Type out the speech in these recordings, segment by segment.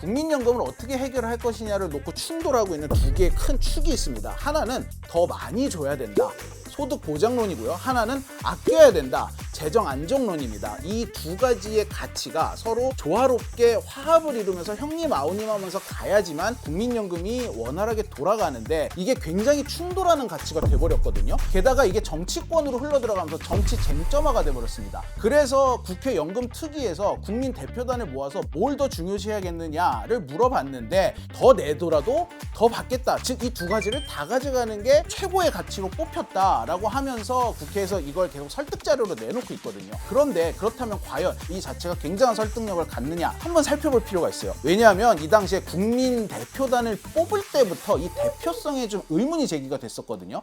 국민연금을 어떻게 해결할 것이냐를 놓고 충돌하고 있는 두 개의 큰 축이 있습니다. 하나는 더 많이 줘야 된다. 소득 보장론이고요. 하나는 아껴야 된다. 재정 안정론입니다. 이 두 가지의 가치가 서로 조화롭게 화합을 이루면서 형님 아우님 하면서 가야지만 국민연금이 원활하게 돌아가는데 이게 굉장히 충돌하는 가치가 돼버렸거든요. 게다가 이게 정치권으로 흘러들어가면서 정치 쟁점화가 돼버렸습니다. 그래서 국회 연금특위에서 국민 대표단을 모아서 뭘 더 중요시해야겠느냐를 물어봤는데 더 내더라도 더 받겠다. 즉 이 두 가지를 다 가져가는 게 최고의 가치로 뽑혔다라고 하면서 국회에서 이걸 계속 설득 자료로 내놓고 있거든요. 그런데 그렇다면 과연 이 자체가 굉장한 설득력을 갖느냐 한번 살펴볼 필요가 있어요. 왜냐하면 이 당시에 국민 대표단을 뽑을 때부터 이 대표성에 좀 의문이 제기가 됐었거든요.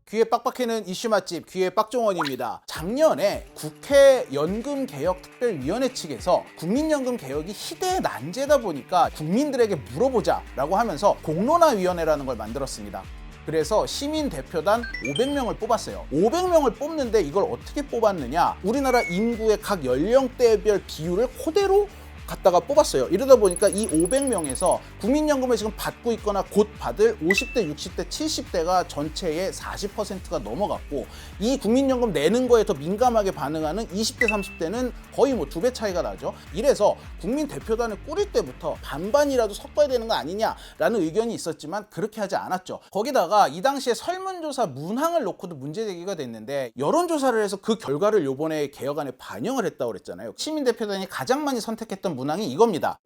귀에 빡빡해는 이슈 맛집 귀의 빡종원입니다. 작년에 국회 연금개혁특별위원회 측에서 국민연금 개혁이 희대의 난제다 보니까 국민들에게 물어보자라고 하면서 공론화위원회라는 걸 만들었습니다. 그래서 시민 대표단 500명을 뽑았어요. 500명을 뽑는데 이걸 어떻게 뽑았느냐? 우리나라 인구의 각 연령대별 비율을 그대로 갖다가 뽑았어요. 이러다 보니까 이 500명에서 국민연금을 지금 받고 있거나 곧 받을 50대, 60대, 70대가 전체의 40%가 넘어갔고 이 국민연금 내는 거에 더 민감하게 반응하는 20대, 30대는 거의 뭐 2배 차이가 나죠. 이래서 국민대표단을 꾸릴 때부터 반반이라도 섞어야 되는 거 아니냐라는 의견이 있었지만 그렇게 하지 않았죠. 거기다가 이 당시에 설문조사 문항을 놓고도 문제 제기가 됐는데 여론조사를 해서 그 결과를 요번에 개혁안에 반영을 했다고 그랬잖아요. 시민대표단이 가장 많이 선택했던 문항이 이겁니다.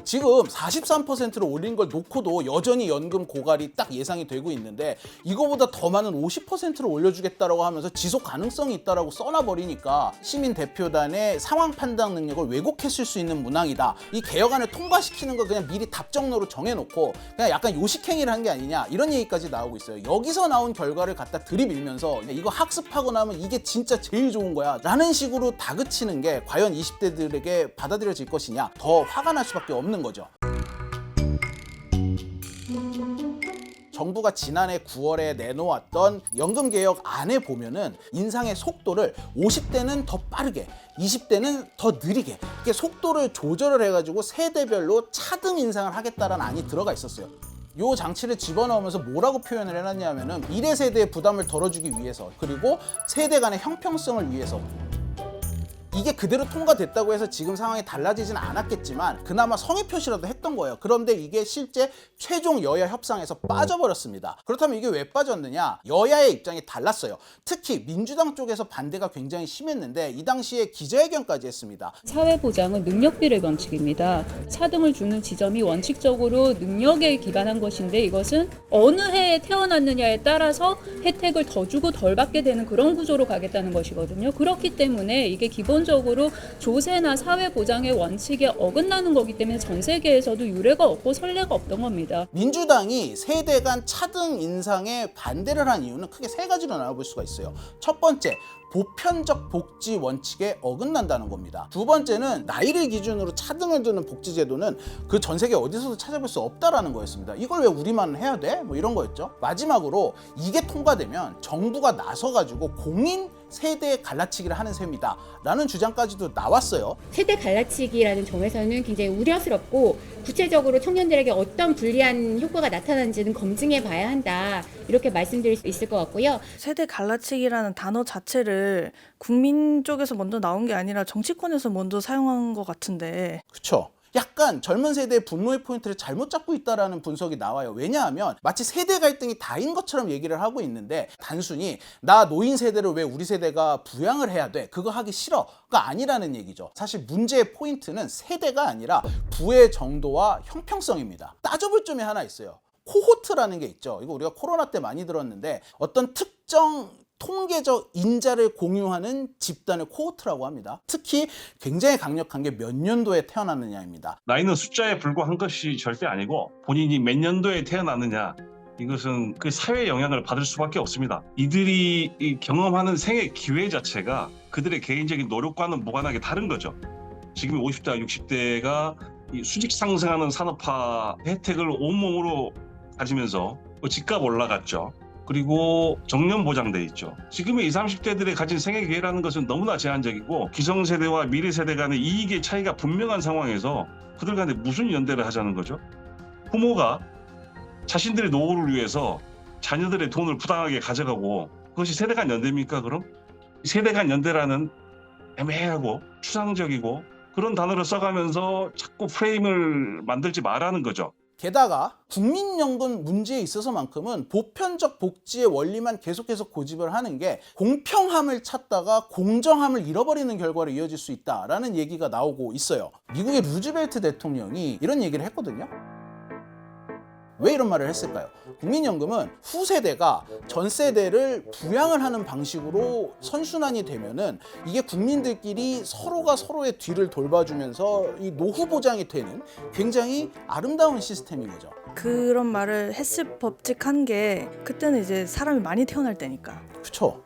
지금 43%로 올린 걸 놓고도 여전히 연금 고갈이 딱 예상이 되고 있는데 이거보다 더 많은 50%를 올려주겠다라고 하면서 지속 가능성이 있다라고 써놔버리니까 시민 대표단의 상황 판단 능력을 왜곡했을 수 있는 문항이다. 이 개혁안을 통과시키는 거 그냥 미리 답정너로 정해놓고 그냥 약간 요식행위를 한 게 아니냐 이런 얘기까지 나오고 있어요. 여기서 나온 결과를 갖다 들이밀면서 이거 학습하고 나면 이게 진짜 제일 좋은 거야 라는 식으로 다그치는 게 과연 20대들에게 받아들여질 것이냐 더 화가 날 수밖에 없는 거죠. 정부가 지난해 9월에 내놓았던 연금개혁안에 보면은 인상의 속도를 50대는 더 빠르게 20대는 더 느리게 이렇게 속도를 조절을 해가지고 세대별로 차등 인상을 하겠다라는 안이 들어가 있었어요. 요 장치를 집어넣으면서 뭐라고 표현을 해놨냐면은 미래 세대의 부담을 덜어주기 위해서 그리고 세대 간의 형평성을 위해서 이게 그대로 통과됐다고 해서 지금 상황이 달라지진 않았겠지만 그나마 성의 표시라도 했던 거예요. 그런데 이게 실제 최종 여야 협상에서 빠져버렸습니다. 그렇다면 이게 왜 빠졌느냐? 여야의 입장이 달랐어요. 특히 민주당 쪽에서 반대가 굉장히 심했는데 이 당시에 기자회견까지 했습니다. 사회보장은 능력비례 원칙입니다. 차등을 주는 지점이 원칙적으로 능력에 기반한 것인데 이것은 어느 해에 태어났느냐에 따라서 혜택을 더 주고 덜 받게 되는 그런 구조로 가겠다는 것이거든요. 그렇기 때문에 이게 기본적으로 조세나 사회보장의 원칙에 어긋나는 거기 때문에 전 세계에서도 유례가 없고 선례가 없던 겁니다. 민주당이 세대 간 차등 인상에 반대를 한 이유는 크게 세 가지로 나눠볼 수가 있어요. 첫 번째, 보편적 복지 원칙에 어긋난다는 겁니다. 두 번째는 나이를 기준으로 차등을 두는 복지 제도는 그 전 세계 어디서도 찾아볼 수 없다라는 거였습니다. 이걸 왜 우리만 해야 돼? 뭐 이런 거였죠. 마지막으로 이게 통과되면 정부가 나서가지고 공인 세대 갈라치기를 하는 셈이다 라는 주장까지도 나왔어요. 세대 갈라치기라는 점에서는 굉장히 우려스럽고 구체적으로 청년들에게 어떤 불리한 효과가 나타나는지는 검증해 봐야 한다 이렇게 말씀드릴 수 있을 것 같고요. 세대 갈라치기라는 단어 자체를 국민 쪽에서 먼저 나온 게 아니라 정치권에서 먼저 사용한 것 같은데 그렇죠. 약간 젊은 세대의 분노의 포인트를 잘못 잡고 있다라는 분석이 나와요. 왜냐하면 마치 세대 갈등이 다인 것처럼 얘기를 하고 있는데 단순히 나 노인 세대를 왜 우리 세대가 부양을 해야 돼? 그거 하기 싫어가 아니라는 얘기죠. 사실 문제의 포인트는 세대가 아니라 부의 정도와 형평성입니다. 따져볼 점이 하나 있어요. 코호트라는 게 있죠. 이거 우리가 코로나 때 많이 들었는데 어떤 특정 통계적 인자를 공유하는 집단을 코호트라고 합니다. 특히 굉장히 강력한 게 몇 년도에 태어났느냐입니다. 나이는 숫자에 불과한 것이 절대 아니고 본인이 몇 년도에 태어났느냐 이것은 그 사회의 영향을 받을 수밖에 없습니다. 이들이 경험하는 생애 기회 자체가 그들의 개인적인 노력과는 무관하게 다른 거죠. 지금 50대, 60대가 수직 상승하는 산업화 혜택을 온몸으로 가지면서 집값 올라갔죠. 그리고 정년 보장돼 있죠. 지금의 20, 30대들의 가진 생애 기회라는 것은 너무나 제한적이고 기성세대와 미래세대 간의 이익의 차이가 분명한 상황에서 그들 간에 무슨 연대를 하자는 거죠? 부모가 자신들의 노후를 위해서 자녀들의 돈을 부당하게 가져가고 그것이 세대 간 연대입니까 그럼? 세대 간 연대라는 애매하고 추상적이고 그런 단어를 써가면서 자꾸 프레임을 만들지 말라는 거죠. 게다가 국민연금 문제에 있어서만큼은 보편적 복지의 원리만 계속해서 고집을 하는 게 공평함을 찾다가 공정함을 잃어버리는 결과로 이어질 수 있다라는 얘기가 나오고 있어요. 미국의 루즈벨트 대통령이 이런 얘기를 했거든요. 왜 이런 말을 했을까요? 국민연금은 후세대가 전세대를 부양을 하는 방식으로 선순환이 되면은 이게 국민들끼리 서로가 서로의 뒤를 돌봐주면서 이 노후 보장이 되는 굉장히 아름다운 시스템인 거죠. 그런 말을 했을 법칙한 게 그때는 이제 사람이 많이 태어날 때니까. 그렇죠.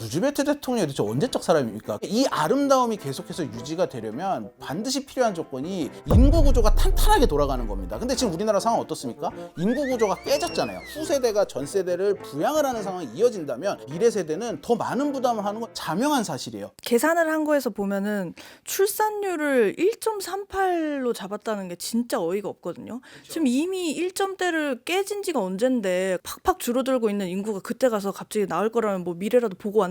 루즈벨트 대통령이 도대체 언제적 사람입니까? 이 아름다움이 계속해서 유지가 되려면 반드시 필요한 조건이 인구 구조가 탄탄하게 돌아가는 겁니다. 근데 지금 우리나라 상황 어떻습니까? 인구 구조가 깨졌잖아요. 후세대가 전세대를 부양을 하는 상황이 이어진다면 미래 세대는 더 많은 부담을 하는 건 자명한 사실이에요. 계산을 한 거에서 보면은 출산율을 1.38로 잡았다는 게 진짜 어이가 없거든요. 지금 이미 1점대를 깨진 지가 언젠데 팍팍 줄어들고 있는 인구가 그때 가서 갑자기 나올 거라면 뭐 미래라도 보고 왔는지.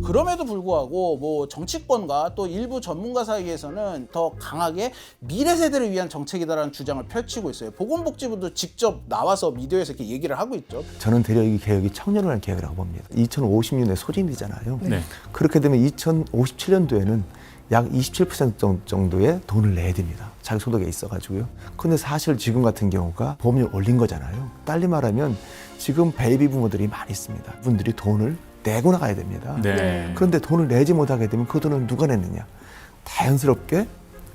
그럼에도 불구하고 뭐 정치권과 또 일부 전문가 사이에서는 더 강하게 미래 세대를 위한 정책이다라는 주장을 펼치고 있어요. 보건복지부도 직접 나와서 미디어에서 이렇게 얘기를 하고 있죠. 저는 대략 이 개혁이 청년을 위한 개혁이라고 봅니다. 2050년에 소진이잖아요. 네. 그렇게 되면 2057년도에는 약 27% 정도의 돈을 내야 됩니다. 자기 소득에 있어가지고요. 근데 사실 지금 같은 경우가 보험료 올린 거잖아요. 딸리 말하면 지금 베이비 부모들이 많이 있습니다. 분들이 돈을 내고 나가야 됩니다. 네. 그런데 돈을 내지 못하게 되면 그 돈을 누가 냈느냐? 자연스럽게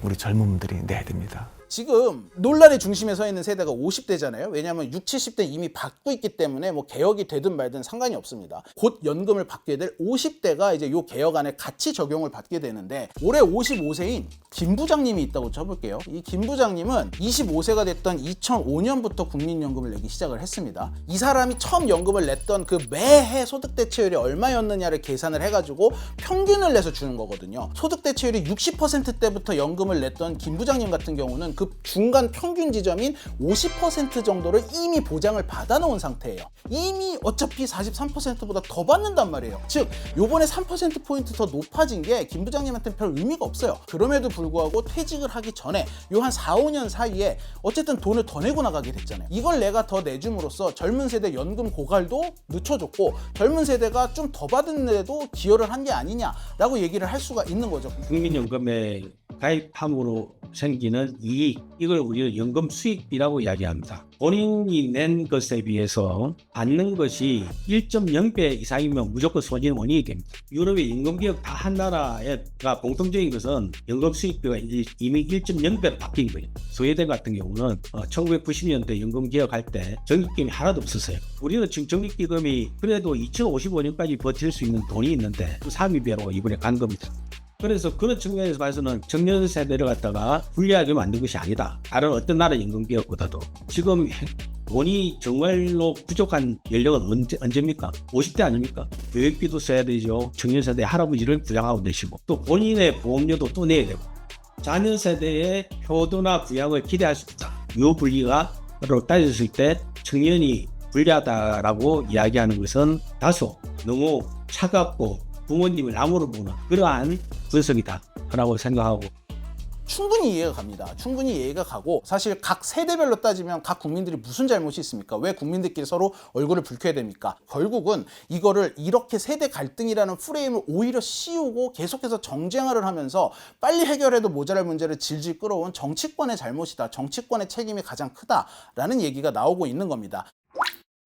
우리 젊은 분들이 내야 됩니다. 지금 논란의 중심에 서 있는 세대가 50대잖아요. 왜냐하면 60, 70대 이미 받고 있기 때문에 뭐 개혁이 되든 말든 상관이 없습니다. 곧 연금을 받게 될 50대가 이제 요 개혁안에 같이 적용을 받게 되는데 올해 55세인 김 부장님이 있다고 쳐볼게요. 이 김 부장님은 25세가 됐던 2005년부터 국민연금을 내기 시작을 했습니다. 이 사람이 처음 연금을 냈던 그 매해 소득대체율이 얼마였느냐를 계산을 해가지고 평균을 내서 주는 거거든요. 소득대체율이 60%대부터 연금을 냈던 김 부장님 같은 경우는 그 중간 평균 지점인 50% 정도를 이미 보장을 받아놓은 상태예요. 이미 어차피 43%보다 더 받는단 말이에요. 즉 요번에 3%포인트 더 높아진 게 김 부장님한테는 별 의미가 없어요. 그럼에도 불구하고 퇴직을 하기 전에 요 한 4, 5년 사이에 어쨌든 돈을 더 내고 나가게 됐잖아요. 이걸 내가 더 내줌으로써 젊은 세대 연금 고갈도 늦춰줬고 젊은 세대가 좀 더 받은 데도 기여를 한 게 아니냐라고 얘기를 할 수가 있는 거죠. 국민연금에 가입함으로 생기는 이익, 이걸 우리는 연금 수익비라고 이야기합니다. 본인이 낸 것에 비해서 받는 것이 1.0배 이상이면 무조건 손해는 원인이 됩니다. 유럽의 연금개혁 다 한 나라가 공통적인 것은 연금 수익비가 이미 1.0배로 바뀐 거예요. 스웨덴 같은 경우는 1990년대 연금개혁할 때 적립기금이 하나도 없었어요. 우리는 지금 적립기금이 그래도 2055년까지 버틸 수 있는 돈이 있는데 3위배로 이번에 간 겁니다. 그래서 그런 측면에서 봐서는 청년 세대를 갖다가 불리하게 만든 것이 아니다. 다른 어떤 나라 연금개혁보다도 지금 돈이 정말로 부족한 연령은 언제입니까? 50대 아닙니까? 교육비도 써야 되죠. 청년 세대 할아버지를 부양하고 계시고 또 본인의 보험료도 또 내야 되고 자녀 세대의 효도나 부양을 기대할 수 있다. 이 분리가로 따졌을 때 청년이 불리하다라고 이야기하는 것은 다소 너무 차갑고 부모님을 나무로 보는 그러한 분석이다라고 생각하고 충분히 이해가 갑니다. 충분히 이해가 가고 사실 각 세대별로 따지면 각 국민들이 무슨 잘못이 있습니까? 왜 국민들끼리 서로 얼굴을 붉혀야 됩니까? 결국은 이거를 이렇게 세대 갈등이라는 프레임을 오히려 씌우고 계속해서 정쟁화를 하면서 빨리 해결해도 모자랄 문제를 질질 끌어온 정치권의 잘못이다. 정치권의 책임이 가장 크다라는 얘기가 나오고 있는 겁니다.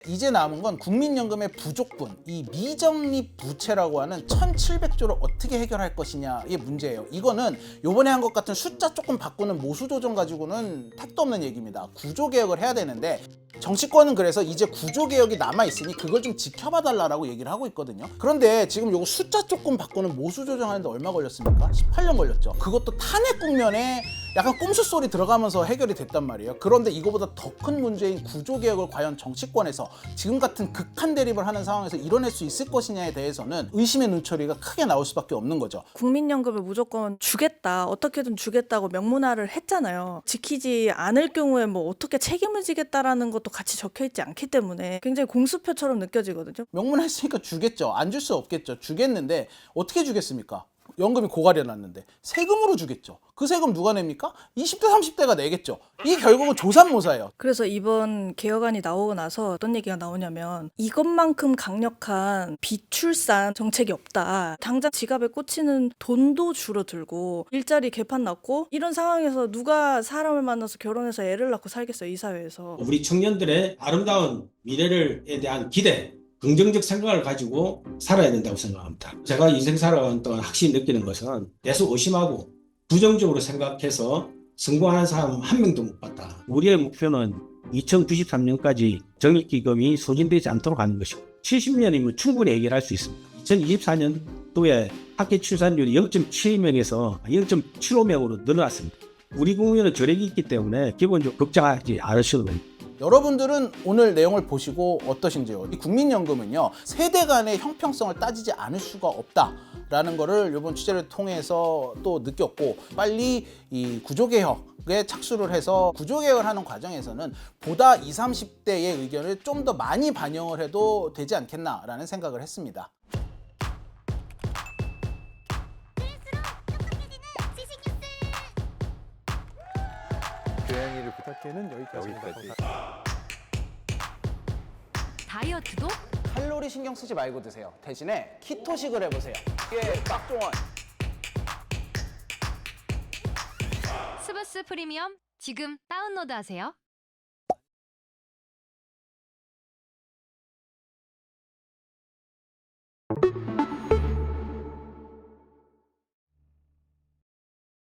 이제 남은 건 국민연금의 부족분, 이 미적립 부채라고 하는 1,700조를 어떻게 해결할 것이냐의 문제예요. 이거는 요번에 한 것 같은 숫자 조금 바꾸는 모수 조정 가지고는 택도 없는 얘기입니다. 구조개혁을 해야 되는데 정치권은 그래서 이제 구조개혁이 남아있으니 그걸 좀 지켜봐 달라고 얘기를 하고 있거든요. 그런데 지금 요거 숫자 조금 바꾸는 모수 조정하는데 얼마 걸렸습니까? 18년 걸렸죠. 그것도 탄핵 국면에 약간 꼼수 소리 들어가면서 해결이 됐단 말이에요. 그런데 이거보다 더 큰 문제인 구조개혁을 과연 정치권에서 지금 같은 극한 대립을 하는 상황에서 이뤄낼 수 있을 것이냐에 대해서는 의심의 눈초리가 크게 나올 수밖에 없는 거죠. 국민연금을 무조건 주겠다, 어떻게든 주겠다고 명문화를 했잖아요. 지키지 않을 경우에 뭐 어떻게 책임을 지겠다라는 것도 같이 적혀있지 않기 때문에 굉장히 공수표처럼 느껴지거든요. 명문했으니까 주겠죠. 안 줄 수 없겠죠. 주겠는데 어떻게 주겠습니까? 연금이 고갈해 놨는데 세금으로 주겠죠. 그 세금 누가 냅니까? 20대 30대가 내겠죠. 이게 결국은 조삼모사예요. 그래서 이번 개혁안이 나오고 나서 어떤 얘기가 나오냐면 이것만큼 강력한 비출산 정책이 없다. 당장 지갑에 꽂히는 돈도 줄어들고 일자리 개판 났고 이런 상황에서 누가 사람을 만나서 결혼해서 애를 낳고 살겠어요, 이 사회에서. 우리 청년들의 아름다운 미래에 대한 기대, 긍정적 생각을 가지고 살아야 된다고 생각합니다. 제가 인생 살아가는 동안 확실히 느끼는 것은 계속 의심하고 부정적으로 생각해서 성공하는 사람 한 명도 못 봤다. 우리의 목표는 2093년까지 적립기금이 소진되지 않도록 하는 것이고 70년이면 충분히 해결할 수 있습니다. 2024년도에 학계 출산율이 0.72명에서 0.75명으로 늘어났습니다. 우리 국민은 저력이 있기 때문에 기본적으로 걱정하지 않으셔도 됩니다. 여러분들은 오늘 내용을 보시고 어떠신지요? 이 국민연금은요, 세대 간의 형평성을 따지지 않을 수가 없다라는 거를 이번 취재를 통해서 또 느꼈고, 빨리 이 구조개혁에 착수를 해서 구조개혁을 하는 과정에서는 보다 20, 30대의 의견을 좀 더 많이 반영을 해도 되지 않겠나라는 생각을 했습니다. 교양이를 부탁해는 여기까지입니다. 다이어트도 칼로리 신경 쓰지 말고 드세요. 대신에 키토식을 해보세요. 이게 박종원. 스브스 프리미엄 지금 다운로드하세요.